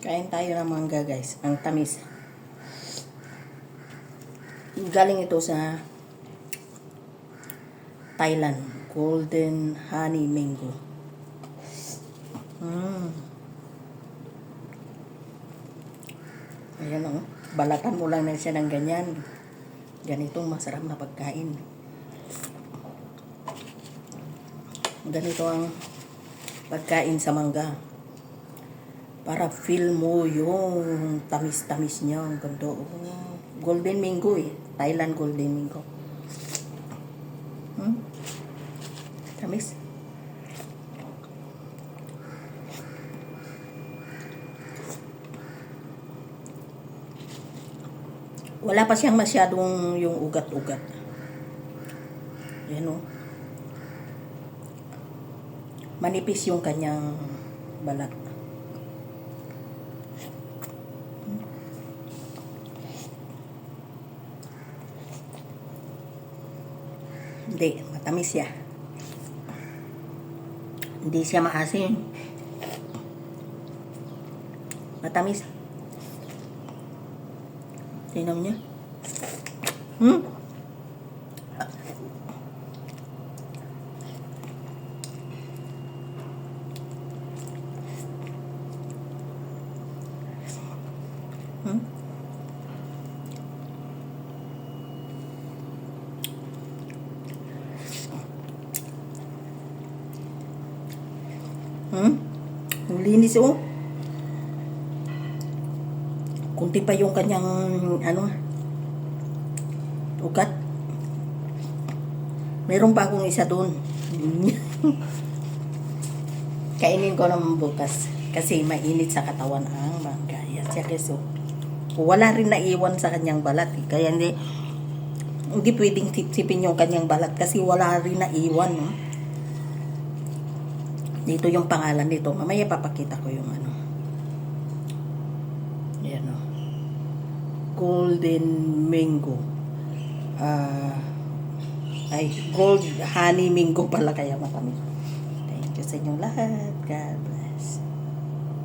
Kain tayo ng mangga, guys. Ang tamis. Galing ito sa Thailand. Golden honey mango. Ayan o. Balatan mo lang na siya ng ganyan. Ganitong masarap na pagkain. Ganito ang pagkain sa mangga. Para feel mo yung tamis-tamis niya. Ang ganda. Golden mango eh. Thailand golden mango. Tamis. Wala pa siyang masyadong yung ugat-ugat. Yan o. Manipis yung kanyang balat. Hindi, matamis siya. Hindi siya maasim. Matamis. Tingnan niya. Ang linis oh. Kunti pa yung kanyang ugat. Meron pa akong isa doon. Kainin ko naman bukas kasi mainit sa katawan ang mangga. Yan siya guys oh. Wala rin naiwan sa kanyang balat eh. Kaya hindi pwedeng sipsipin yung kanyang balat kasi wala rin naiwan no? Dito yung pangalan nito. Mamaya papakita ko yung Ayan o. Golden mango. Gold honey mango pala kaya matamis. Thank you sa inyong lahat. God bless.